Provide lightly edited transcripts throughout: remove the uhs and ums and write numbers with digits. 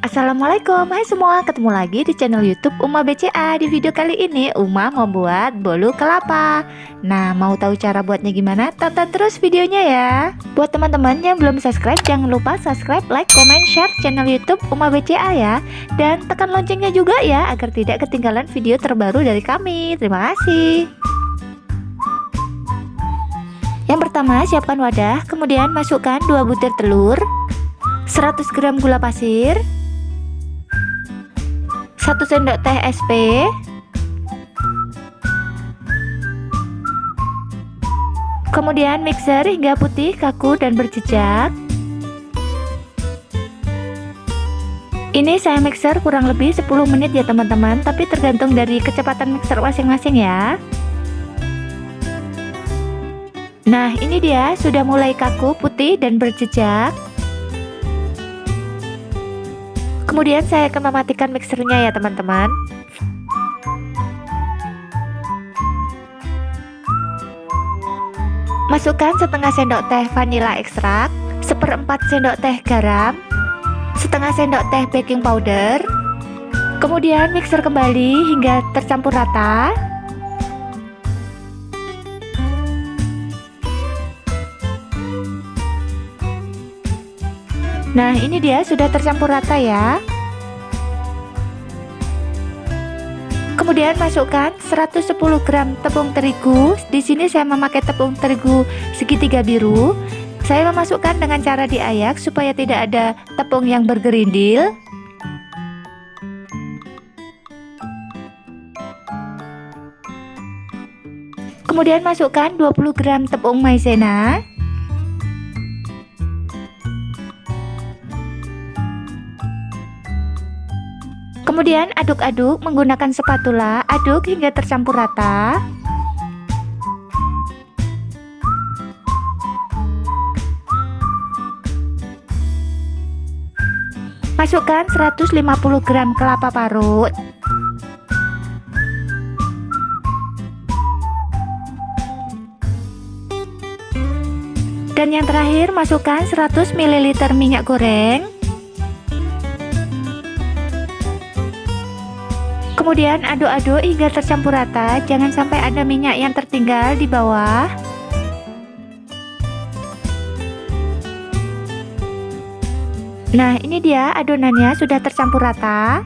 Assalamualaikum, hai semua, ketemu lagi di channel YouTube Uma BCA. Di video kali ini Uma mau buat bolu kelapa. Nah, mau tahu cara buatnya gimana? Tonton terus videonya ya. Buat teman-teman yang belum subscribe, jangan lupa subscribe, like, comment, share channel YouTube Uma BCA ya. Dan tekan loncengnya juga ya, agar tidak ketinggalan video terbaru dari kami. Terima kasih. Yang pertama, siapkan wadah, kemudian masukkan 2 butir telur, 100 gram gula pasir, 1 sendok teh SP, kemudian mixer hingga putih, kaku, dan berjejak. Ini saya mixer kurang lebih 10 menit ya teman-teman, tapi tergantung dari kecepatan mixer masing-masing ya. Nah, ini dia sudah mulai kaku, putih, dan berjejak. Kemudian saya akan mematikan mixernya ya teman-teman. Masukkan setengah sendok teh vanila ekstrak, 1/4 sendok teh garam, setengah sendok teh baking powder. Kemudian mixer kembali hingga tercampur rata. Nah, ini dia sudah tercampur rata ya. Kemudian masukkan 110 gram tepung terigu. Di sini saya memakai tepung terigu segitiga biru. Saya memasukkan dengan cara diayak supaya tidak ada tepung yang bergerindil. Kemudian masukkan 20 gram tepung maizena. Kemudian aduk-aduk menggunakan spatula, aduk hingga tercampur rata. Masukkan 150 gram kelapa parut. Dan yang terakhir masukkan 100 ml minyak goreng. Kemudian aduk-aduk hingga tercampur rata, jangan sampai ada minyak yang tertinggal di bawah. Nah, ini dia adonannya sudah tercampur rata.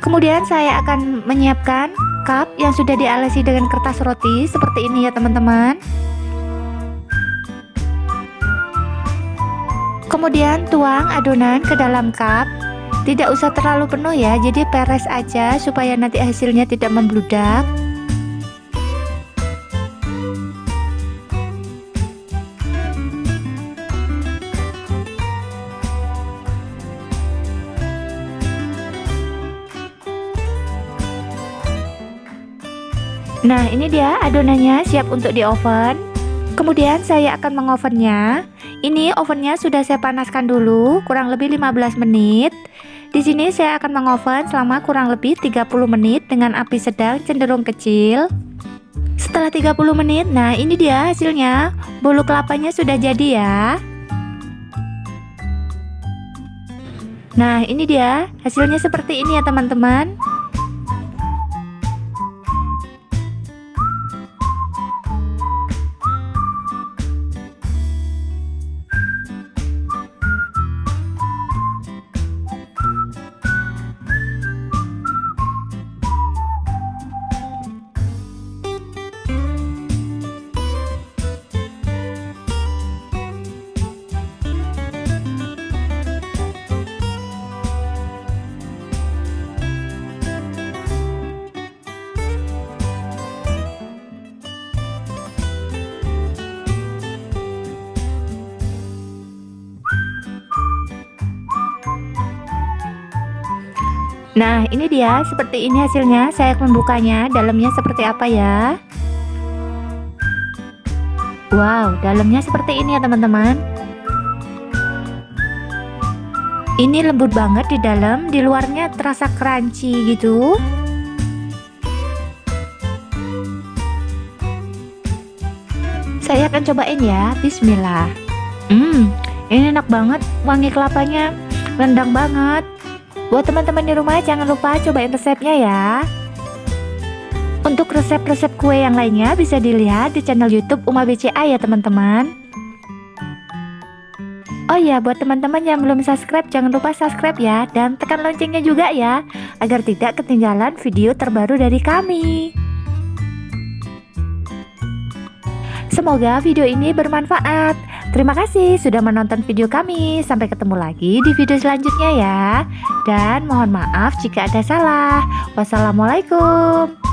Kemudian saya akan menyiapkan cup yang sudah dialasi dengan kertas roti seperti ini ya teman-teman. Kemudian tuang adonan ke dalam cup. Tidak usah terlalu penuh ya, jadi peres aja supaya nanti hasilnya tidak membludak. Nah, ini dia adonannya siap untuk di oven. Kemudian saya akan mengovennya. Ini ovennya sudah saya panaskan dulu, kurang lebih 15 menit. Di sini saya akan mengoven selama kurang lebih 30 menit dengan api sedang cenderung kecil. Setelah 30 menit, nah ini dia hasilnya. Bolu kelapanya sudah jadi ya. Nah, ini dia hasilnya seperti ini ya teman-teman. Nah, ini dia seperti ini hasilnya. Saya akan membukanya, dalamnya seperti apa ya. Wow, dalamnya seperti ini ya teman-teman. Ini lembut banget di dalam, di luarnya terasa crunchy gitu. Saya akan cobain ya. Bismillah. Ini enak banget, wangi kelapanya Rendang banget. Buat teman-teman di rumah jangan lupa cobain resepnya ya. Untuk resep-resep kue yang lainnya bisa dilihat di channel YouTube Uma BCA ya teman-teman. Oh ya, buat teman-teman yang belum subscribe jangan lupa subscribe ya, dan tekan loncengnya juga ya, agar tidak ketinggalan video terbaru dari kami. Semoga video ini bermanfaat. Terima kasih sudah menonton video kami. Sampai ketemu lagi di video selanjutnya ya. Dan mohon maaf jika ada salah. Wassalamualaikum.